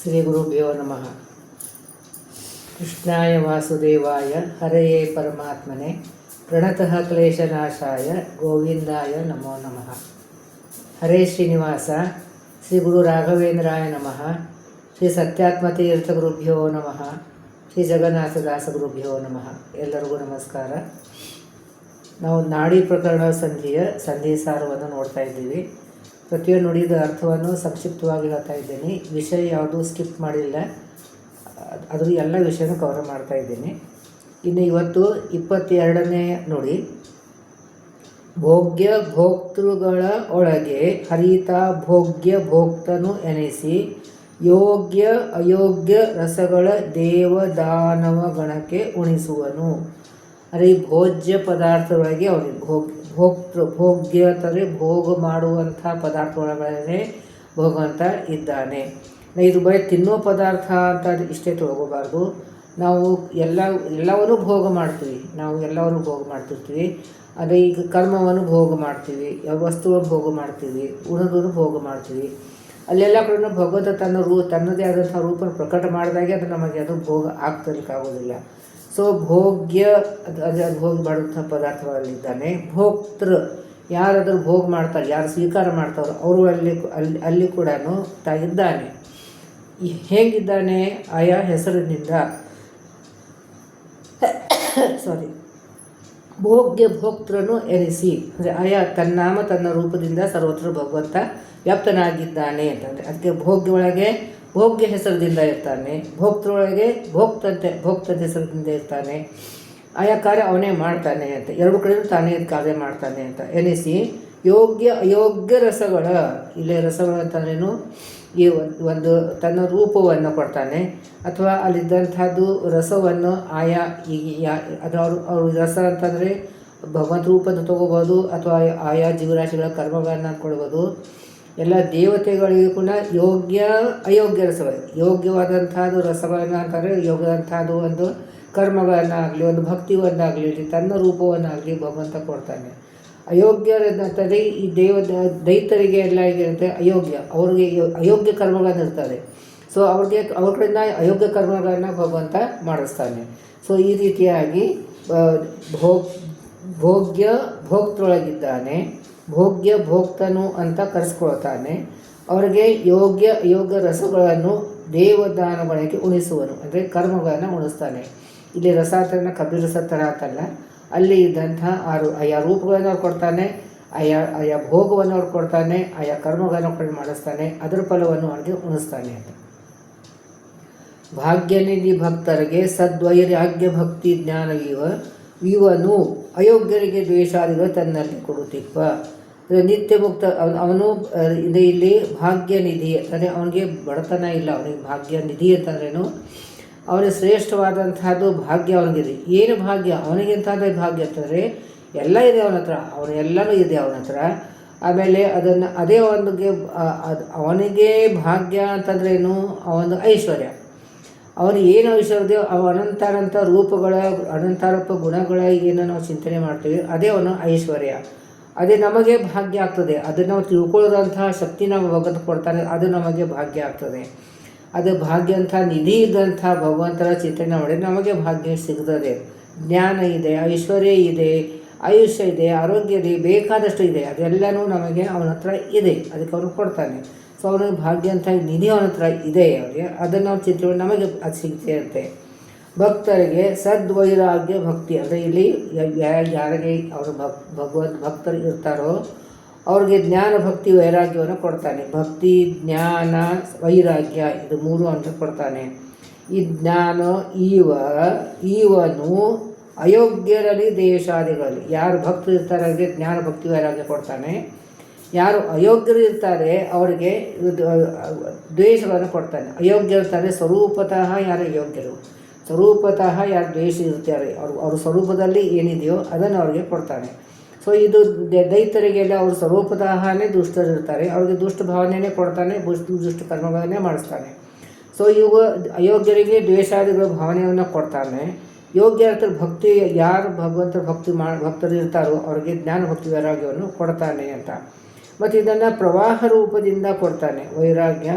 ಶ್ರೀ ಗುರುಭ್ಯೋ ನಮಃ. ಕೃಷ್ಣಾಯ ವಾಸುದೇವಾಯ ಹರೆಯೇ ಪರಮಾತ್ಮನೆ ಪ್ರಣತಃ ಕ್ಲೇಶನಾಶಾಯ ಗೋವಿಂದಾಯ ನಮೋ ನಮಃ. ಹರೇ ಶ್ರೀನಿವಾಸ. ಶ್ರೀ ಗುರು ರಾಘವೇಂದ್ರಾಯ ನಮಃ. ಶ್ರೀ ಸತ್ಯಾತ್ಮತೀರ್ಥ ಗುರುಭ್ಯೋ ನಮಃ. ಶ್ರೀ ಜಗನ್ನಾಥದಾಸ ಗುರುಭ್ಯೋ ನಮಃ. ಎಲ್ಲರಿಗೂ ನಮಸ್ಕಾರ. ನಾವು ನಾಡಿ ಪ್ರಕರಣ ಸಂಧಿ ಸಾರವನ್ನು ನೋಡ್ತಾ ಇದ್ದೀವಿ. ಪ್ರತಿಯೊಂದು ನುಡಿದ ಅರ್ಥವನ್ನು ಸಂಕ್ಷಿಪ್ತವಾಗಿ ಹೇಳ್ತಾ ಇದ್ದೀನಿ. ವಿಷಯ ಯಾವುದೂ ಸ್ಕಿಪ್ ಮಾಡಿಲ್ಲ, ಅದ್ರ ಎಲ್ಲ ವಿಷಯನೂ ಕವರ್ ಮಾಡ್ತಾ ಇದ್ದೀನಿ. ಇನ್ನು ಇವತ್ತು 22ನೇ ನುಡಿ. ಭೋಗ್ಯ ಭೋಕ್ತೃಗಳ ಒಳಗೆ ಹರಿತ ಭೋಗ್ಯ ಭೋಕ್ತನು ಎನಿಸಿ ಯೋಗ್ಯ ಅಯೋಗ್ಯ ರಸಗಳ ದೇವದಾನವ ಗಣಕ್ಕೆ ಉಣಿಸುವನು. ಅಂದರೆ ಈ ಭೋಜ್ಯ ಪದಾರ್ಥದೊಳಗೆ ಅವನಿಗೆ ಭೋಗ್ಯ ಅಂತಂದರೆ ಭೋಗ ಮಾಡುವಂಥ ಪದಾರ್ಥ ಒಳಗಡೆ ಭೋಗವಂತ ಇದ್ದಾನೆ. ಇದು ಬರೀ ತಿನ್ನೋ ಪದಾರ್ಥ ಅಂತ ಇಷ್ಟೇ ತೊಳ್ಕೋಬಾರ್ದು. ನಾವು ಎಲ್ಲವನ್ನೂ ಭೋಗ ಮಾಡ್ತೀವಿ. ಮಾಡ್ತಿರ್ತೀವಿ. ಅದೇ ಈಗ ಕರ್ಮವನ್ನು ಭೋಗ ಮಾಡ್ತೀವಿ, ವಸ್ತುವನ್ನು ಭೋಗ ಮಾಡ್ತೀವಿ, ಉಣದನ್ನು ಭೋಗ ಮಾಡ್ತೀವಿ. ಅಲ್ಲೆಲ್ಲ ಕಡೆ ಭಗವಂತ ತನ್ನದೇ ಆದಂಥ ರೂಪನ ಪ್ರಕಟ ಮಾಡಿದಾಗೆ ಅದು ನಮಗೆ ಅದು ಭೋಗ ಆಗ್ತಿರ್ಲಿಕ್ಕಾಗೋದಿಲ್ಲ. ಸೊ ಭೋಗ್ಯ ಅದು ಭೋಗ ಮಾಡುವಂಥ ಪದಾರ್ಥಗಳಲ್ಲಿದ್ದಾನೆ. ಭೋಕ್ತೃ ಯಾರಾದರೂ ಭೋಗ ಮಾಡ್ತಾರೆ, ಯಾರು ಸ್ವೀಕಾರ ಮಾಡ್ತಾರೋ ಅವರು ಅಲ್ಲಿ ಕೂಡ ಇದ್ದಾನೆ. ಹೇಗಿದ್ದಾನೆ? ಆಯಾ ಹೆಸರಿನಿಂದ ಭೋಗ್ಯ ಭೋಕ್ತೃನು ಎನಿಸಿ, ಅಂದರೆ ಆಯಾ ತನ್ನ ರೂಪದಿಂದ ಸರ್ವತ್ರ ಭಗವಂತ ವ್ಯಾಪ್ತನಾಗಿದ್ದಾನೆ ಅಂತಂದರೆ ಅದಕ್ಕೆ ಭೋಗ್ಯ ಒಳಗೆ ಭೋಗ್ಯ ಹೆಸರದಿಂದ ಇರ್ತಾನೆ, ಭೋಕ್ತೃೊಳಗೆ ಭೋಕ್ತದ ಹೆಸರದಿಂದ ಇರ್ತಾನೆ. ಆಯಾ ಕಾರ್ಯ ಅವನೇ ಮಾಡ್ತಾನೆ ಅಂತ, ಎರಡು ಕಡೆ ತಾನೇ ಕಾರ್ಯ ಮಾಡ್ತಾನೆ ಅಂತ ಎನಿಸಿ ಯೋಗ್ಯ ಅಯೋಗ್ಯ ರಸಗಳ, ಇಲ್ಲೇ ರಸಗಳು ಅಂತಂದ್ರೇನು, ಈ ಒಂದು ತನ್ನ ರೂಪವನ್ನು ಕೊಡ್ತಾನೆ ಅಥವಾ ಅಲ್ಲಿದ್ದಂಥದ್ದು ರಸವನ್ನು ಆಯಾ ಅದು ಅವ್ರ ರಸ ಅಂತಂದರೆ ಭಗವಂತ ರೂಪದ ತೊಗೋಬೋದು ಅಥವಾ ಆಯಾ ಜೀವರಾಶಿಗಳ ಕರ್ಮಗಳನ್ನು ಕೊಡ್ಬೋದು. ಎಲ್ಲ ದೇವತೆಗಳಿಗೂ ಕೂಡ ಯೋಗ್ಯ ಅಯೋಗ್ಯ ರಸಗಳು, ಯೋಗ್ಯವಾದಂಥದ್ದು ರಸಗಳನ್ನು ಅಂತಾರೆ, ಯೋಗ್ಯದಂಥದ್ದು ಒಂದು ಕರ್ಮಗಳನ್ನಾಗಲಿ ಒಂದು ಭಕ್ತಿಯನ್ನಾಗಲಿ ತನ್ನ ರೂಪವನ್ನಾಗಲಿ ಭಗವಂತ ಕೊಡ್ತಾನೆ. ಅಯೋಗ್ಯರಂತಂದರೆ ಈ ದೈತರಿಗೆ ಎಲ್ಲ ಹೇಗಿರುತ್ತೆ ಅವ್ರಿಗೆ ಅಯೋಗ್ಯ ಕರ್ಮಗಳನ್ನು ಇರ್ತದೆ. ಸೊ ಅವ್ರ ಕಡೆಯಿಂದ ಅಯೋಗ್ಯ ಕರ್ಮಗಳನ್ನು ಭಗವಂತ ಮಾಡಿಸ್ತಾನೆ. ಸೊ ಈ ರೀತಿಯಾಗಿ ಭೋಗ್ಯ ಭೋಕ್ತೃೊಳಗಿದ್ದಾನೆ, ಭೋಗ್ಯ ಭೋಕ್ತನು ಅಂತ ಕರೆಸ್ಕೊಳ್ತಾನೆ. ಅವರಿಗೆ ಯೋಗ್ಯ ಅಯೋಗ್ಯ ರಸಗಳನ್ನು ದೇವದಾನಗಳಿಗೆ ಉಣಿಸುವನು, ಅಂದರೆ ಕರ್ಮಗಳನ್ನು ಉಣಿಸ್ತಾನೆ. ಇಲ್ಲಿ ರಸಾತನ ಕಪಿಲ ರಸ ಥರ ಅಂತಲ್ಲ, ಅಲ್ಲಿ ಇದ್ದಂಥ ಆಯಾ ರೂಪಗಳನ್ನು ಅವ್ರು ಕೊಡ್ತಾನೆ, ಆಯಾ ಭೋಗವನ್ನು ಅವ್ರು ಕೊಡ್ತಾನೆ, ಆಯಾ ಕರ್ಮಗಳನ್ನು ಅವ್ರು ಮಾಡಿಸ್ತಾನೆ, ಅದರ ಫಲವನ್ನು ಅವ್ರಿಗೆ ಉಣಿಸ್ತಾನೆ ಅಂತ. ಭಾಗ್ಯನಿಧಿ ಭಕ್ತರಿಗೆ ಸದ್ವೈರಾಗ್ಯ ಭಕ್ತಿ ಇವನು ಅಯೋಗ್ಯರಿಗೆ ದ್ವೇಷಾದಿಗಳು ತನ್ನಲ್ಲಿ ಕೊಡುತ್ತಿಪ್ಪ. ನಿತ್ಯ ಮುಕ್ತ ಅವನು ಇಲ್ಲಿ ಭಾಗ್ಯನಿಧಿ ಅಂತಂದರೆ ಅವನಿಗೆ ಬಡತನ ಇಲ್ಲ. ಅವನಿಗೆ ಭಾಗ್ಯನಿಧಿ ಅಂತಂದ್ರೇನು, ಅವನಿಗೆ ಶ್ರೇಷ್ಠವಾದಂಥದ್ದು ಭಾಗ್ಯ ಅವನಿಗಿದೆ. ಏನು ಭಾಗ್ಯ ಅವನಿಗಿಂತಂದರೆ ಭಾಗ್ಯ ಅಂತಂದರೆ ಎಲ್ಲ ಇದೆ ಅವನ ಹತ್ರ, ಎಲ್ಲನೂ ಇದೆ ಅವನ ಹತ್ರ. ಆಮೇಲೆ ಅದನ್ನು ಅದೇ ಅವನಿಗೆ ಭಾಗ್ಯ ಅಂತಂದ್ರೇನು, ಅವನು ಐಶ್ವರ್ಯ. ಅವನಿಗೆ ಏನು ಐಶ್ವರ್ಯ, ಅವ ಅನಂತ ರೂಪಗಳ ಅನಂತಾರೂಪ ಗುಣಗಳ ಏನು ನಾವು ಚಿಂತನೆ ಮಾಡ್ತೀವಿ, ಅದೇ ಅವನು ಐಶ್ವರ್ಯ. ಅದೇ ನಮಗೆ ಭಾಗ್ಯ ಆಗ್ತದೆ. ಅದನ್ನು ನಾವು ತಿಳ್ಕೊಳ್ಳೋದಂತಹ ಶಕ್ತಿ ನಾವು ಭಗವಂತ ಕೊಡ್ತಾನೆ, ಅದು ನಮಗೆ ಭಾಗ್ಯ ಆಗ್ತದೆ. ಅದು ಭಾಗ್ಯ ಅಂತ ನಿಧಿ ಇದ್ದಂಥ ಭಗವಂತನ ಚಿಂತನೆ ಮಾಡಿ ನಮಗೆ ಭಾಗ್ಯ ಸಿಗ್ತದೆ. ಜ್ಞಾನ ಇದೆ, ಐಶ್ವರ್ಯ ಇದೆ, ಆಯುಷ್ಯ ಇದೆ, ಆರೋಗ್ಯ ಇದೆ, ಬೇಕಾದಷ್ಟು ಇದೆ. ಅದೆಲ್ಲನೂ ನಮಗೆ ಅವನ ಹತ್ರ ಇದೆ, ಅದಕ್ಕೆ ಅವನು ಕೊಡ್ತಾನೆ. ಸೊ ಅವನಿಗೆ ಭಾಗ್ಯ ಅಂತ ನಿಧಿ ಅವನ ಹತ್ರ ಇದೆ. ಅವರಿಗೆ ಅದನ್ನು ನಾವು ಚಿಂತನೆ ಮಾಡಿ ನಮಗೆ ಅದು ಸಿಗ್ತಾ ಇರುತ್ತೆ. ಭಕ್ತರಿಗೆ ಸದ್ವೈರಾಗ್ಯ ಭಕ್ತಿ, ಅಂದರೆ ಇಲ್ಲಿ ಯಾರಿಗೆ ಅವರು ಭಕ್ತರು ಇರ್ತಾರೋ ಅವ್ರಿಗೆ ಜ್ಞಾನ ಭಕ್ತಿ ವೈರಾಗ್ಯವನ್ನು ಕೊಡ್ತಾನೆ. ಭಕ್ತಿ ಜ್ಞಾನ ವೈರಾಗ್ಯ ಇದು ಮೂರು ಅಂತ ಕೊಡ್ತಾನೆ. ಈ ಜ್ಞಾನ ಇವನು ಅಯೋಗ್ಯರಲ್ಲಿ ದೇಶಾದಿಗಳಲ್ಲಿ ಯಾರು ಭಕ್ತರು ಇರ್ತಾರೆ ಅವರಿಗೆ ಜ್ಞಾನ ಭಕ್ತಿ ವೈರಾಗ್ಯ ಕೊಡ್ತಾನೆ. ಯಾರು ಅಯೋಗ್ಯರು ಇರ್ತಾರೆ ಅವರಿಗೆ ದ್ವೇಷಗಳನ್ನು ಕೊಡ್ತಾನೆ. ಅಯೋಗ್ಯರು ಇರ್ತಾರೆ ಸ್ವರೂಪತಃ ಯಾರು ಯೋಗ್ಯರು, ಸ್ವರೂಪತಃ ಯಾರು ದ್ವೇಷ ಇರ್ತಾರೆ ಅವ್ರ ಸ್ವರೂಪದಲ್ಲಿ ಏನಿದೆಯೋ ಅದನ್ನು ಅವರಿಗೆ ಕೊಡ್ತಾನೆ. ಸೊ ಇದು ದೈತರಿಗೆಲ್ಲ ಅವರು ಸ್ವರೂಪತಃನೇ ದುಷ್ಟರಿರ್ತಾರೆ, ಅವ್ರಿಗೆ ದುಷ್ಟ ಭಾವನೆಯೇ ಕೊಡ್ತಾನೆ, ದುಷ್ಟ ಕರ್ಮಗಳನ್ನೇ ಮಾಡಿಸ್ತಾನೆ. ಸೊ ಇವು ಅಯೋಗ್ಯರಿಗೆ ದ್ವೇಷಾದಿಗಳ ಭಾವನೆಯನ್ನು ಕೊಡ್ತಾನೆ. ಯೋಗ್ಯರ ಭಕ್ತಿ ಯಾರು ಭಗವಂತ ಭಕ್ತರು ಇರ್ತಾರೋ ಅವರಿಗೆ ಜ್ಞಾನ ಭಕ್ತಿ ವೈರಾಗ್ಯವನ್ನು ಕೊಡ್ತಾನೆ ಅಂತ. ಮತ್ತು ಇದನ್ನು ಪ್ರವಾಹ ರೂಪದಿಂದ ಕೊಡ್ತಾನೆ. ವೈರಾಗ್ಯ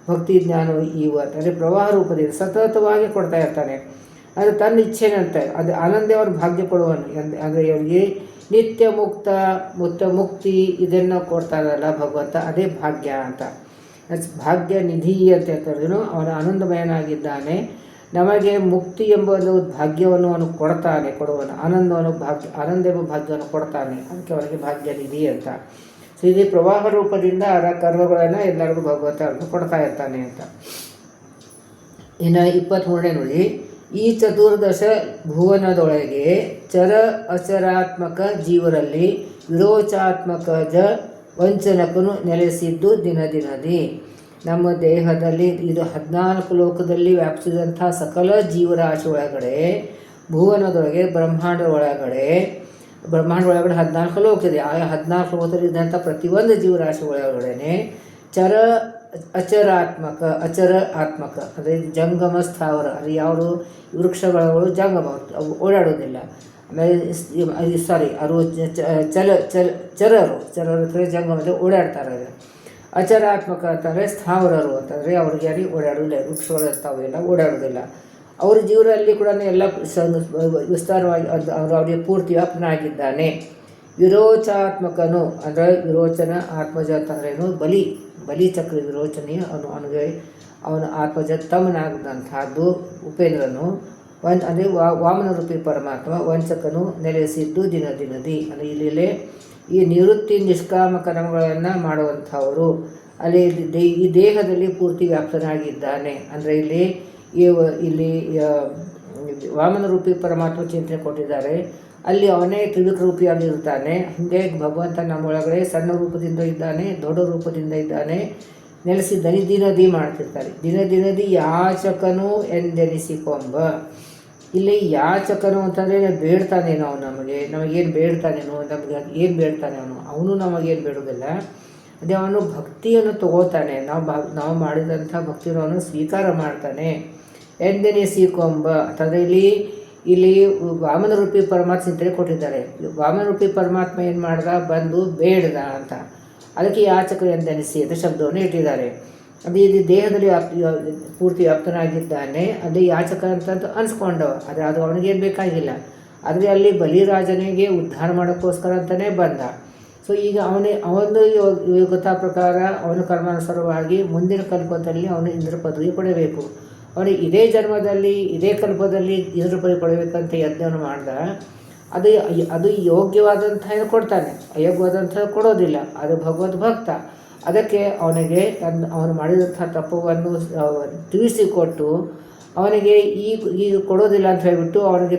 ಭಕ್ತಿ ಜ್ಞಾನ ಇವ ಅಂದರೆ ಪ್ರವಾಹ ರೂಪದಿಂದ ಸತತವಾಗಿ ಕೊಡ್ತಾ ಇರ್ತಾನೆ. ಅದು ತನ್ನ ಇಚ್ಛೆನಂತೆ ಅದು ಆನಂದ ಅವ್ರ ಭಾಗ್ಯ ಕೊಡುವನು. ಅಂದರೆ ಅವರಿಗೆ ನಿತ್ಯ ಮುಕ್ತಿ ಇದನ್ನು ಕೊಡ್ತಾರಲ್ಲ ಭಗವಂತ, ಅದೇ ಭಾಗ್ಯ ಅಂತ. ಭಾಗ್ಯ ನಿಧಿ ಅಂತ ಹೇಳ್ತಾರೆ. ಅವನ ಆನಂದಮಯನಾಗಿದ್ದಾನೆ. ನಮಗೆ ಮುಕ್ತಿ ಎಂಬ ಒಂದು ಭಾಗ್ಯವನ್ನು ಅವನು ಕೊಡುವನು. ಆನಂದ ಎಂಬ ಭಾಗ್ಯವನ್ನು ಕೊಡ್ತಾನೆ. ಅದಕ್ಕೆ ಅವನಿಗೆ ಭಾಗ್ಯ ನಿಧಿ ಅಂತ. ಸೊ ಇದು ಪ್ರವಾಹ ರೂಪದಿಂದ ಅವರ ಕರ್ಮಗಳನ್ನು ಎಲ್ಲರಿಗೂ ಭಗವಂತ ಕೊಡ್ತಾ ಇರ್ತಾನೆ ಅಂತ. ಇನ್ನು 23ನೇ ನೋಡಿ, ಈ ಚತುರ್ದಶ ಭುವನದೊಳಗೆ ಚರ ಅಚರಾತ್ಮಕ ಜೀವರಲ್ಲಿ ವಿರೋಚಾತ್ಮಕ ವಂಚನಕನು ನೆಲೆಸಿದ್ದು ದಿನದಿ. ನಮ್ಮ ದೇಹದಲ್ಲಿ ಇದು 14 ಲೋಕದಲ್ಲಿ ವ್ಯಾಪಿಸಿದಂಥ ಸಕಲ ಜೀವರಾಶಿ ಒಳಗಡೆ, ಭುವನದೊಳಗೆ ಬ್ರಹ್ಮಾಂಡ ಒಳಗಡೆ 14 ಲೋಕ ಇದೆ. ಆ 14 ಲೋಕದಲ್ಲಿದ್ದಂಥ ಪ್ರತಿಯೊಂದು ಜೀವರಾಶಿ ಒಳಗಡೆ ಅಚರ ಆತ್ಮಕ ಅಂದರೆ ಜಂಗಮ ಸ್ಥಾವರ, ಅದು ಯಾವುದು ವೃಕ್ಷಗಳು ಜಂಗಮ, ಅವು ಓಡಾಡೋದಿಲ್ಲ. ಆಮೇಲೆ ಅವರು ಚರರು ಜಂಗಮದಲ್ಲಿ ಓಡಾಡ್ತಾರೆ. ಅಚರಾತ್ಮಕ ಅಂತಂದರೆ ಸ್ಥಾವರರು ಅಂತಂದರೆ ಅವ್ರಿಗೆ ಯಾರಿಗೆ ಓಡಾಡೋದಿಲ್ಲ, ವೃಕ್ಷಗಳು ಇರ್ತಾವೆಲ್ಲ ಓಡಾಡೋದಿಲ್ಲ. ಅವ್ರ ಜೀವನದಲ್ಲಿ ಕೂಡ ಎಲ್ಲ ವಿಸ್ತಾರವಾಗಿ ಅವರಿಗೆ ಪೂರ್ತಿ ವ್ಯಾಪ್ತನಾಗಿದ್ದಾನೆ. ವಿರೋಚಾತ್ಮಕನು ಅಂದರೆ ವಿರೋಚನ ಆತ್ಮಜ ಅಂತಂದ್ರೇನು, ಬಲಿ ಚಕ್ರ ವಿರೋಚನೆಯು ಅವನ ಆತ್ಮಜ ತಮ್ಮನಾಗದಂತಹದ್ದು ಉಪೇಂದ್ರನು. ಅಂದರೆ ವಾಮನ ರೂಪಿ ಪರಮಾತ್ಮ ವಂಚಕನು ನೆಲೆಸಿದ್ದು ದಿನದಿ. ಅಂದರೆ ಇಲ್ಲಿ ಈ ನಿವೃತ್ತಿ ನಿಷ್ಕಾಮ ಕರ್ಮಗಳನ್ನು ಮಾಡುವಂಥವರು ಅಲ್ಲಿ ಈ ದೇಹದಲ್ಲಿ ಪೂರ್ತಿ ವ್ಯಾಪ್ತನಾಗಿದ್ದಾನೆ. ಅಂದರೆ ಇಲ್ಲಿ ವಾಮನ ರೂಪಿ ಪರಮಾತ್ಮ ಚಿಂತನೆ ಕೊಟ್ಟಿದ್ದಾರೆ. ಅಲ್ಲಿ ಅವನೇ ತ್ರಿವಿಕ್ರ ರೂಪಿಯಾಗಿರ್ತಾನೆ. ಹಾಗೆ ಭಗವಂತ ನಮ್ಮೊಳಗಡೆ ಸಣ್ಣ ರೂಪದಿಂದ ಇದ್ದಾನೆ, ದೊಡ್ಡ ರೂಪದಿಂದ ಇದ್ದಾನೆ, ನೆಲೆಸಿದ್ದಾನೆ. ದಿನದಿ ಮಾಡ್ತಿರ್ತಾರೆ. ದಿನದಿ ಯಾಚಕನು ಎಂದೆನಿಸಿಕೊಂಬ. ಇಲ್ಲಿ ಯಾಚಕನು ಅಂತಂದರೆ ಬೇಡ್ತಾನೇನೋ ಅವನು, ನಮಗೇನು ಬೇಡ್ತಾನೇನೋ, ನಮಗೆ ಏನು ಬೇಡ್ತಾನೆ ಅವನು ನಮಗೇನು ಬೇಡೋದಿಲ್ಲ. ಅದೇ ಅವನು ಭಕ್ತಿಯನ್ನು ತಗೋತಾನೆ. ನಾವು ಮಾಡಿದಂಥ ಭಕ್ತಿಯನ್ನು ಅವನು ಸ್ವೀಕಾರ ಮಾಡ್ತಾನೆ. ಎಂದೆನಿಸಿಕೊಂಬ ಅಂತಂದರೆ ಇಲ್ಲಿ ವಾಮನ ರೂಪಿ ಪರಮಾತ್ಮ ಚಿಂತನೆ ಕೊಟ್ಟಿದ್ದಾರೆ. ವಾಮನ ರೂಪಿ ಪರಮಾತ್ಮ ಏನು ಮಾಡ್ದ, ಬಂದು ಬೇಡ್ದ ಅಂತ. ಅದಕ್ಕೆ ಯಾಚಕರು ಎಂದೆನಿಸಿ ಅಂತ ಶಬ್ದವನ್ನು ಇಟ್ಟಿದ್ದಾರೆ. ಅದು ಇದು ದೇಹದಲ್ಲಿ ಪೂರ್ತಿ ವ್ಯಾಪ್ತನಾಗಿದ್ದಾನೆ. ಅದೇ ಯಾಚಕ ಅಂತ ಅನ್ಸ್ಕೊಂಡವ. ಅದು ಅವನಿಗೇನು ಬೇಕಾಗಿಲ್ಲ. ಆದರೆ ಅಲ್ಲಿ ಬಲಿರಾಜನಿಗೆ ಉದ್ಧಾರ ಮಾಡೋಕ್ಕೋಸ್ಕರ ಅಂತಲೇ ಬಂದ. ಸೊ ಈಗ ಅವನ ಯೋಗ್ಯತಾ ಪ್ರಕಾರ ಅವನ ಕರ್ಮಾನುಸಾರವಾಗಿ ಮುಂದಿನ ಕಲ್ಪದಲ್ಲಿ ಅವನು ಇಂದ್ರ ಪದವಿ ಪಡೆಯಬೇಕು. ಅವನಿಗೆ ಇದೇ ಜನ್ಮದಲ್ಲಿ ಇದೇ ಕಲ್ಪದಲ್ಲಿ ಇಂದ್ರ ಪದವಿ ಪಡೆಯಬೇಕಂತ ಯತ್ನವನ್ನು ಮಾಡ್ದ. ಅದು ಯೋಗ್ಯವಾದಂಥ ಕೊಡ್ತಾನೆ, ಅಯೋಗ್ಯವಾದಂಥ ಕೊಡೋದಿಲ್ಲ. ಅದು ಭಗವದ್ ಭಕ್ತ. ಅದಕ್ಕೆ ಅವನು ಮಾಡಿದಂಥ ತಪ್ಪವನ್ನು ತಿಳಿಸಿಕೊಟ್ಟು ಅವನಿಗೆ ಈಗ ಕೊಡೋದಿಲ್ಲ ಅಂತ ಹೇಳಿಬಿಟ್ಟು ಅವನಿಗೆ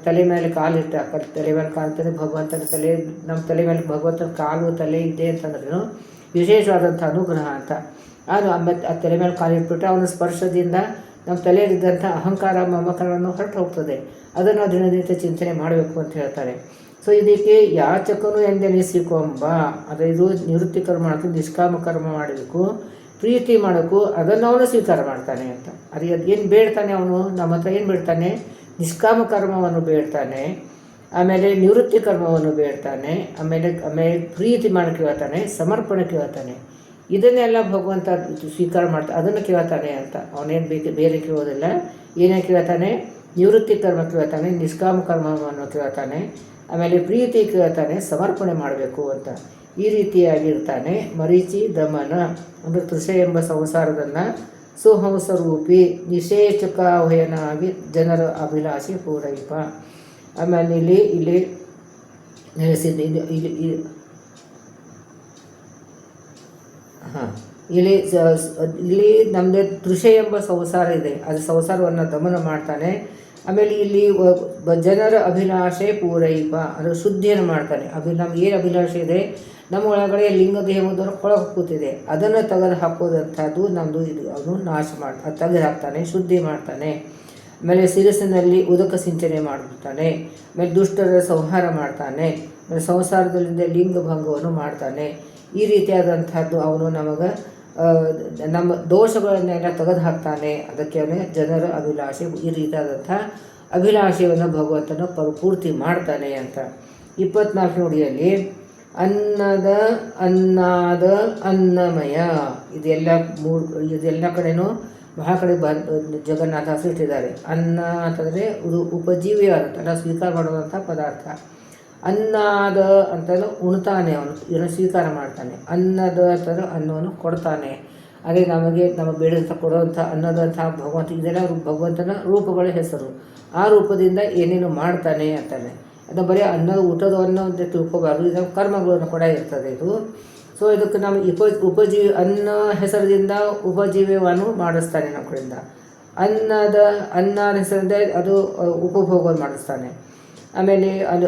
ತಲೆ ಮೇಲೆ ಕಾಲಿಟ್ಟ. ತಲೆ ಮೇಲೆ ಕಾಲ್ತಾನೆ ಭಗವಂತನ ನಮ್ಮ ತಲೆ ಮೇಲೆ ಭಗವಂತನ ಕಾಲು ತಲೆ ಇದೆ ಅಂತಂದ್ರೂ ವಿಶೇಷವಾದಂಥ ಅನುಗ್ರಹ ಅಂತ. ಆ ತಲೆ ಮೇಲೆ ಕಾಲಿಟ್ಬಿಟ್ಟು ಅವನ ಸ್ಪರ್ಶದಿಂದ ನಮ್ಮ ತಲೆಯಲ್ಲಿದ್ದಂಥ ಅಹಂಕಾರ ಮಮಕಾರವನ್ನು ಹೊರಟು ಹೋಗ್ತದೆ. ಅದನ್ನು ದಿನನಿತ್ಯ ಚಿಂತನೆ ಮಾಡಬೇಕು ಅಂತ ಹೇಳ್ತಾರೆ. ಸೊ ಇದಕ್ಕೆ ಯಾಚಕನು ಎಂದೆನಿಸಿಕೊಂಬ. ಅಂದರೆ ಇದು ನಿವೃತ್ತಿ ಕರ್ಮ ಮಾಡೋದು, ನಿಷ್ಕಾಮ ಕರ್ಮ ಮಾಡಬೇಕು, ಪ್ರೀತಿ ಮಾಡೋಕ್ಕೂ ಅದನ್ನು ಅವನು ಸ್ವೀಕಾರ ಮಾಡ್ತಾನೆ ಅಂತ. ಅದು ಏನು ಬೇಡ್ತಾನೆ ಅವನು ನಮ್ಮ ಹತ್ರ ಏನು ಬೇಡ್ತಾನೆ, ನಿಷ್ಕಾಮ ಕರ್ಮವನ್ನು ಬೇಡ್ತಾನೆ, ಆಮೇಲೆ ನಿವೃತ್ತಿ ಕರ್ಮವನ್ನು ಬೇಡ್ತಾನೆ, ಆಮೇಲೆ ಪ್ರೀತಿ ಮಾಡೋಕ್ಕೆ ಹೇಳ್ತಾನೆ, ಸಮರ್ಪಣೆ ಕೇಳ್ತಾನೆ. ಇದನ್ನೆಲ್ಲ ಭಗವಂತ ಸ್ವೀಕಾರ ಮಾಡ್ತಾನೆ, ಅದನ್ನು ಕೇಳ್ತಾನೆ ಅಂತ. ಅವನೇನು ಬೇರೆ ಕೇಳೋದಿಲ್ಲ. ಏನೇ ಕೇಳ್ತಾನೆ, ನಿವೃತ್ತಿ ಕರ್ಮ ಕೇಳ್ತಾನೆ, ನಿಷ್ಕಾಮ ಕರ್ಮವನ್ನು ಕೇಳ್ತಾನೆ, ಆಮೇಲೆ ಪ್ರೀತಿ ಕೇಳ್ತಾನೆ, ಸಮರ್ಪಣೆ ಮಾಡಬೇಕು ಅಂತ. ಈ ರೀತಿಯಾಗಿರ್ತಾನೆ. ಮರೀಚಿ ದಮನ ಅಂದರೆ ತೃಷೆ ಎಂಬ ಸಂಸಾರದನ್ನು ಸುಹಂಸರೂಪಿ ನಿಷೇಚಕಾವಯನಾಗಿ ಜನರ ಅಭಿಲಾಷೆ ಪೂರೈಪ. ಆಮೇಲೆ ಇಲ್ಲಿ ನೆಲೆಸಿದ್ದು ಇಲ್ಲಿ ನಮ್ಮದು ತೃಷೆ ಎಂಬ ಸಂಸಾರ ಇದೆ. ಅದು ಸಂಸಾರವನ್ನು ದಮನ ಮಾಡ್ತಾನೆ. ಆಮೇಲೆ ಇಲ್ಲಿ ಜನರ ಅಭಿಲಾಷೆ ಪೂರೈಪ ಅಂದರೆ ಶುದ್ಧಿಯನ್ನು ಮಾಡ್ತಾನೆ. ನಮ್ಗೆ ಏನು ಅಭಿಲಾಷೆ ಇದೆ, ನಮ್ಮ ಒಳಗಡೆ ಲಿಂಗದೇಹ ಒಳಗೆ ಕೂತಿದೆ, ಅದನ್ನು ತೆಗೆದು ಹಾಕೋದಂಥದ್ದು ನಮ್ಮದು. ಅವನು ನಾಶ ತೆಗೆದು ಹಾಕ್ತಾನೆ, ಶುದ್ಧಿ ಮಾಡ್ತಾನೆ. ಆಮೇಲೆ ಶಿರಸ್ಸಿನಲ್ಲಿ ಉದಕ ಸಿಂಚನೆ ಮಾಡ್ಬಿಡ್ತಾನೆ. ಆಮೇಲೆ ದುಷ್ಟರ ಸಂಹಾರ ಮಾಡ್ತಾನೆ. ಆಮೇಲೆ ಸಂಸಾರದಲ್ಲಿಂದ ಲಿಂಗಭಂಗವನ್ನು ಮಾಡ್ತಾನೆ. ಈ ರೀತಿಯಾದಂಥದ್ದು ಅವನು ನಮ್ಮ ದೋಷಗಳನ್ನೆಲ್ಲ ತೆಗೆದು ಹಾಕ್ತಾನೆ. ಅದಕ್ಕೆ ಅವನೇ ಜನರ ಅಭಿಲಾಷೆ, ಈ ರೀತಿಯಾದಂಥ ಅಭಿಲಾಷೆಯನ್ನು ಭಗವಂತನ ಪೂರ್ತಿ ಮಾಡ್ತಾನೆ ಅಂತ. 24 ನುಡಿಯಲ್ಲಿ ಅನ್ನದ, ಅನ್ನಾದ, ಅನ್ನಮಯ. ಇದೆಲ್ಲ ಕಡೆನೂ ಬಹಳ ಕಡೆ ಜಗನ್ನಾಥ ಇಟ್ಟಿದ್ದಾರೆ. ಅನ್ನ ಅಂತಂದರೆ ಇದು ಉಪಜೀವಿ ಆಗುತ್ತಲ್ಲ, ಸ್ವೀಕಾರ ಮಾಡುವಂಥ ಪದಾರ್ಥ. ಅನ್ನಾದ ಅಂತಂದ್ರೆ ಉಣ್ತಾನೆ, ಅವನು ಏನೋ ಸ್ವೀಕಾರ ಮಾಡ್ತಾನೆ. ಅನ್ನದ ಅಂತಂದ್ರೆ ಅನ್ನವನ್ನು ಕೊಡ್ತಾನೆ. ಅದೇ ನಮ್ಮ ಬೇಡಂತ ಕೊಡುವಂಥ ಅನ್ನದಂಥ ಭಗವಂತ, ಇದೆಲ್ಲ ಭಗವಂತನ ರೂಪಗಳ ಹೆಸರು. ಆ ರೂಪದಿಂದ ಏನೇನು ಮಾಡ್ತಾನೆ ಅಂತಾನೆ. ಅದು ಬರೀ ಅನ್ನದ ಊಟದವನ್ನು ಅಂತ ತಿಳ್ಕೊಬಾರ್ದು, ಇದು ಕರ್ಮಗಳನ್ನು ಕೂಡ ಇರ್ತದೆ ಇದು. ಸೊ ಇದಕ್ಕೆ ನಾವು ಉಪಜೀವಿ ಅನ್ನ ಹೆಸರಿನಿಂದ ಉಪಜೀವ್ಯವನ್ನು ಮಾಡಿಸ್ತಾನೆ ನಮ್ಮ ಕಡೆಯಿಂದ. ಅನ್ನ ಹೆಸರಿಂದ ಅದು ಉಪಭೋಗವನ್ನು ಮಾಡಿಸ್ತಾನೆ. ಆಮೇಲೆ ಅದು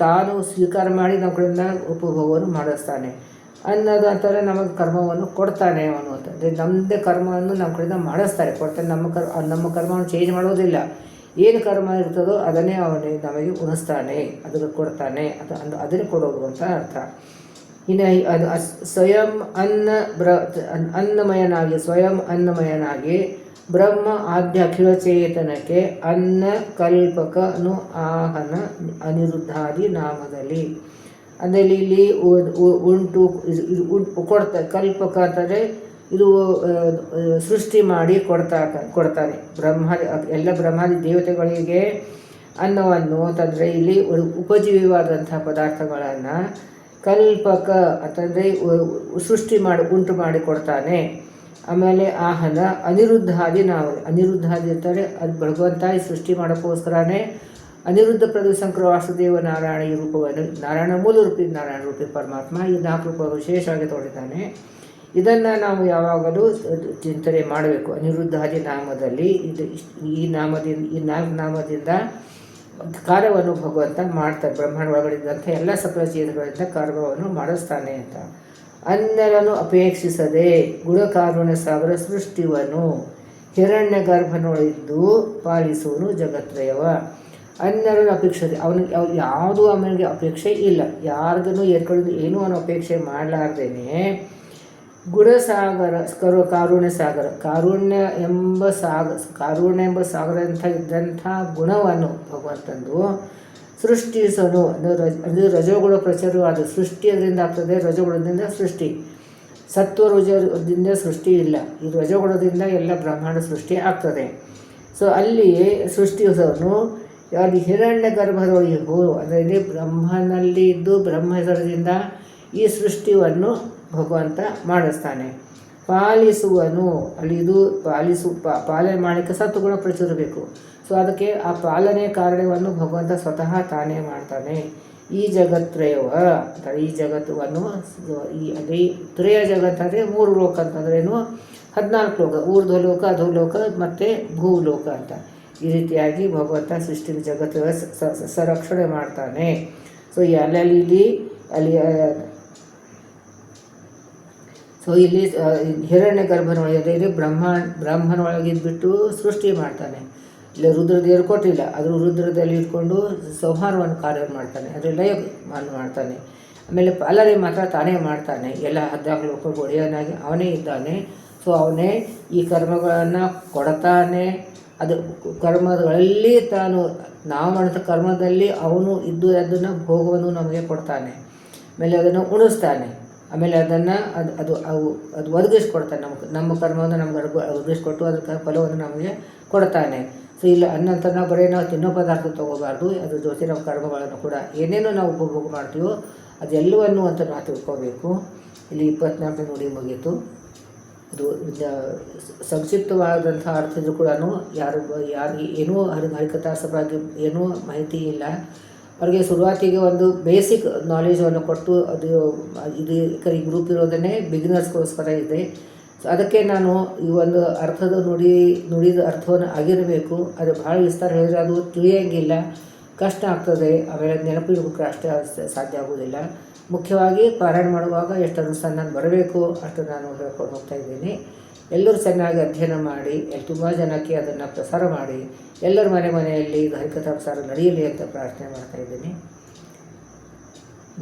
ತಾನು ಸ್ವೀಕಾರ ಮಾಡಿ ನಮ್ಮ ಕಡೆಯಿಂದ ಉಪಭೋಗವನ್ನು ಮಾಡಿಸ್ತಾನೆ. ಅನ್ನೋದು ಅಂತಾರೆ ನಮಗೆ ಕರ್ಮವನ್ನು ಕೊಡ್ತಾನೆ ಅವನು ಅಂತಂದರೆ ನಮ್ಮದೇ ಕರ್ಮವನ್ನು ನಮ್ಮ ಕಡೆಯಿಂದ ಮಾಡಿಸ್ತಾರೆ, ಕೊಡ್ತಾನೆ. ನಮ್ಮ ಕರ್ಮವನ್ನು ಚೇಂಜ್ ಮಾಡೋದಿಲ್ಲ. ಏನು ಕರ್ಮ ಇರ್ತದೋ ಅದನ್ನೇ ಅವನೇ ನಮಗೆ ಉಣಿಸ್ತಾನೆ, ಅದನ್ನು ಕೊಡ್ತಾನೆ, ಅದನ್ನೇ ಕೊಡೋದು ಅಂತ ಅರ್ಥ. ಇನ್ನು ಅದು ಸ್ವಯಂ ಅನ್ನಮಯನಾಗಿ ಸ್ವಯಂ ಅನ್ನಮಯನಾಗಿ ಬ್ರಹ್ಮ ಆದ್ಯ ಅಖಿಲ ಚೇತನಕ್ಕೆ ಅನ್ನ ಕಲ್ಪಕನು ಆಹನ ಅನಿರುದ್ಧಾದಿ ನಾಮದಲ್ಲಿ. ಅದರಲ್ಲಿ ಇಲ್ಲಿ ಉಂಟು ಕೊಡ್ತಾರೆ. ಕಲ್ಪಕ ಅಂತಂದರೆ ಇದು ಸೃಷ್ಟಿ ಮಾಡಿ ಕೊಡ್ತಾನೆ. ಎಲ್ಲ ಬ್ರಹ್ಮಾದಿ ದೇವತೆಗಳಿಗೆ ಅನ್ನವನ್ನು ಅಂತಂದರೆ ಇಲ್ಲಿ ಉಪಜೀವಿವಾದಂಥ ಪದಾರ್ಥಗಳನ್ನು ಕಲ್ಪಕ ಅಂತಂದರೆ ಸೃಷ್ಟಿ ಉಂಟು ಮಾಡಿ ಕೊಡ್ತಾನೆ. ಆಮೇಲೆ ಆಹನ ಅನಿರುದ್ಧಾದಿ ಅನಿರುದ್ಧಾದಿ ಅಂತಾರೆ, ಅದು ಭಗವಂತ ಸೃಷ್ಟಿ ಮಾಡೋಕ್ಕೋಸ್ಕರನೇ ಅನಿರುದ್ಧ ಪ್ರತಿಶಂಕರ ವಾಸುದೇವ ನಾರಾಯಣ ಈ ರೂಪವನ್ನು, ನಾರಾಯಣ ಮೂಲ ರೂಪಿ ನಾರಾಯಣ ರೂಪಿ ಪರಮಾತ್ಮ ಈ 4 ರೂಪ ವಿಶೇಷವಾಗಿ ತೋರಿದ್ದಾನೆ. ಇದನ್ನು ನಾವು ಯಾವಾಗಲೂ ಚಿಂತನೆ ಮಾಡಬೇಕು. ಅನಿರುದ್ಧಾದಿ ನಾಮದಲ್ಲಿ ಈ 4 ನಾಮದಿಂದ ಕಾರ್ಯವನ್ನು ಭಗವಂತ ಮಾಡ್ತಾರೆ. ಬ್ರಹ್ಮಾಂಡ ಒಳಗಡೆದಂಥ ಎಲ್ಲ ಸಕಲ ಚೇತನಗಳಿಂದ ಕಾರ್ಯವನ್ನು ಮಾಡಿಸ್ತಾನೆ ಅಂತ. ಅನ್ನರನ್ನು ಅಪೇಕ್ಷಿಸದೆ ಗುಣಕಾರುಣ್ಯ ಸಾಗರ ಸೃಷ್ಟಿವನು ಹಿರಣ್ಯ ಗರ್ಭನೊಳಿದ್ದು ಪಾಲಿಸುವನು ಜಗತ್ರಯವ. ಅನ್ನರನ್ನು ಅಪೇಕ್ಷಿಸದೆ ಯಾವುದೂ ಅವನಿಗೆ ಅಪೇಕ್ಷೆ ಇಲ್ಲ, ಯಾರಿಗೂ ಏನೂ ಅವನು ಅಪೇಕ್ಷೆ ಮಾಡಲಾರ್ದೇನೆ ಗುಣಸಾಗರ ಕಾರುಣ್ಯ ಸಾಗರ, ಕಾರುಣ್ಯ ಎಂಬ ಸಾಗರ ಅಂತ ಇದ್ದಂಥ ಗುಣವನ್ನು ಭಗವಂತಂದು ಸೃಷ್ಟಿಸೋನು. ಅಂದರೆ ರಜೋಗುಣ ಪ್ರಚಾರವಾದ ಸೃಷ್ಟಿ ಅದರಿಂದ ಆಗ್ತದೆ. ರಜೋಗುಣದಿಂದ ಸೃಷ್ಟಿ, ಸತ್ವ ರಜದಿಂದ ಸೃಷ್ಟಿ ಇಲ್ಲ. ಈ ರಜೋಗುಣದಿಂದ ಎಲ್ಲ ಬ್ರಹ್ಮಾಂಡ ಸೃಷ್ಟಿ ಆಗ್ತದೆ. ಸೊ ಅಲ್ಲಿ ಸೃಷ್ಟಿಸೋನು ಅಲ್ಲಿ ಹಿರಣ್ಯ ಗರ್ಭದೊಳಗೂ ಅದರಲ್ಲಿ ಬ್ರಹ್ಮನಲ್ಲಿ ಇದ್ದು ಬ್ರಹ್ಮ ಹೆಸರದಿಂದ ಈ ಸೃಷ್ಟಿಯನ್ನು ಭಗವಂತ ಮಾಡಿಸ್ತಾನೆ. ಪಾಲಿಸುವನು ಅಲ್ಲಿ ಇದು ಪಾಲನೆ ಮಾಡಲಿಕ್ಕೆ ಸತ್ವಗುಣ ಪ್ರಚುರಬೇಕು. ಸೊ ಅದಕ್ಕೆ ಆ ಪಾಲನೆ ಕಾರ್ಯವನ್ನು ಭಗವಂತ ಸ್ವತಃ ತಾನೇ ಮಾಡ್ತಾನೆ. ಈ ಜಗತ್ರಯವ ಈ ಜಗತ್ತನ್ನು ಅದೇ ತ್ರಯ ಜಗತ್ತಂದರೆ 3 ಲೋಕ ಅಂತಂದ್ರೇನು, 14 ಲೋಕ, ಊರ್ಧ್ವಲೋಕ, ಅಧೋಲೋಕ ಮತ್ತು ಭೂಲೋಕ ಅಂತ. ಈ ರೀತಿಯಾಗಿ ಭಗವಂತ ಸೃಷ್ಟಿ ಜಗತ್ತು ಸಂರಕ್ಷಣೆ ಮಾಡ್ತಾನೆ. ಸೊ ಇಲ್ಲಿ ಹಿರಣ್ಯ ಗರ್ಭನೊಳಗೆ ಬ್ರಹ್ಮನೊಳಗಿದ್ಬಿಟ್ಟು ಸೃಷ್ಟಿ ಮಾಡ್ತಾನೆ. ಇಲ್ಲ ರುದ್ರದೇವರು ಕೊಟ್ಟಿಲ್ಲ, ಅದು ರುದ್ರದಲ್ಲಿ ಇಟ್ಕೊಂಡು ಸಂಹಾರವನ್ನು ಕಾರ್ಯ ಮಾಡ್ತಾನೆ, ಅಂದರೆ ಲಯ ಮಾಡ್ತಾನೆ. ಆಮೇಲೆ ಪಾಲನೆ ಮಾತ್ರ ತಾನೇ ಮಾಡ್ತಾನೆ. ಎಲ್ಲ 14 ಲೋಕ ಒಡೆಯನಾಗಿ ಅವನೇ ಇದ್ದಾನೆ. ಸೊ ಅವನೇ ಈ ಕರ್ಮಗಳನ್ನು ಕೊಡ್ತಾನೆ. ಅದು ಕರ್ಮಗಳಲ್ಲಿ ನಾವು ಮಾಡಿದ ಕರ್ಮದಲ್ಲಿ ಅವನು ಇದ್ದು ಅದನ್ನು ಭೋಗವನ್ನು ನಮಗೆ ಕೊಡ್ತಾನೆ. ಆಮೇಲೆ ಅದನ್ನು ಉಣಿಸ್ತಾನೆ. ಆಮೇಲೆ ಅದನ್ನು ಅದು ಒದಗಿಸ್ಕೊಡ್ತಾನೆ. ನಮ್ಮ ಕರ್ಮವನ್ನು ನಮ್ಗೆ ಒದಗಿಸ್ಕೊಟ್ಟು ಅದಕ್ಕೆ ಫಲವನ್ನು ನಮಗೆ ಕೊಡ್ತಾನೆ. ಸೊ ಇಲ್ಲ ಅನ್ನಂತ ನಾವು ಬರೀ ನಾವು ತಿನ್ನೋ ಪದಾರ್ಥ ತೊಗೋಬಾರ್ದು, ಅದ್ರ ಜೊತೆ ನಮ್ಮ ಕರ್ಮಗಳನ್ನು ಕೂಡ ಏನೇನೋ ನಾವು ಉಪಭೋಗ ಮಾಡ್ತೀವೋ ಅದೆಲ್ಲವನ್ನು ಅಂತ ನಾವು ತಿಳ್ಕೋಬೇಕು. ಇಲ್ಲಿ 24ನೇ ನುಡಿ ಮುಗೀತು. ಅದು ಸಂಕ್ಷಿಪ್ತವಾದಂಥ ಅರ್ಥದ್ದು ಕೂಡ ಯಾರಿಗೆ ಏನೂ ಹರಿಕಥಾಸ ಬಗ್ಗೆ ಏನೂ ಮಾಹಿತಿ ಇಲ್ಲ. ಅವ್ರಿಗೆ ಶುರುವಾತಿಗೆ ಒಂದು ಬೇಸಿಕ್ ನಾಲೆಜನ್ನು ಕೊಟ್ಟು ಇದು ಈ ಗ್ರೂಪ್ ಇರೋದನ್ನೇ ಬಿಗಿನರ್ಸ್ಗೋಸ್ಕರ ಇದೆ. ಸೊ ಅದಕ್ಕೆ ನಾನು ಈ ಒಂದು ಅರ್ಥದ ನುಡಿದ ಅರ್ಥವನ್ನು ಆಗಿರಬೇಕು. ಅದು ಭಾಳ ವಿಸ್ತಾರ ಹೇಳಿದರೆ ಅದು ತಿಳಿಯೋಂಗಿಲ್ಲ, ಕಷ್ಟ ಆಗ್ತದೆ. ಆಮೇಲೆ ನೆನಪಿಡಬೇಕು ಅಷ್ಟೇ ಸಾಧ್ಯ ಆಗೋದಿಲ್ಲ. ಮುಖ್ಯವಾಗಿ ಪಾರಾಯಣ ಮಾಡುವಾಗ ಎಷ್ಟು ಅನುಸಂಧಾನ ಬರಬೇಕು ಅಷ್ಟು ನಾನು ಹೇಳ್ಕೊಂಡು ಹೋಗ್ತಾ ಇದ್ದೀನಿ. ಎಲ್ಲರೂ ಚೆನ್ನಾಗಿ ಅಧ್ಯಯನ ಮಾಡಿ ತುಂಬ ಜನಕ್ಕೆ ಅದನ್ನು ಪ್ರಸಾರ ಮಾಡಿ ಎಲ್ಲರ ಮನೆಯಲ್ಲಿ ಇದು ಹರಿಕಥಾ ಪ್ರಸಾರ ನಡೆಯಲಿ ಅಂತ ಪ್ರಾರ್ಥನೆ ಮಾಡ್ತಾ ಇದ್ದೀನಿ.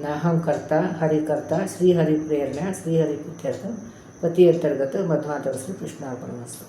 ನಾಹಂ ಕರ್ತ ಹರಿಕರ್ತ ಶ್ರೀಹರಿ ಪ್ರೇರಣೆ ಶ್ರೀಹರಿ ಪ್ರೀತ್ಯರ್ಥ ಪತಿ ಅಂತರ್ಗತ ಮಧ್ವಾಂತರ ಶ್ರೀ ಕೃಷ್ಣಾರ್ಪಣಮಸ್ತು.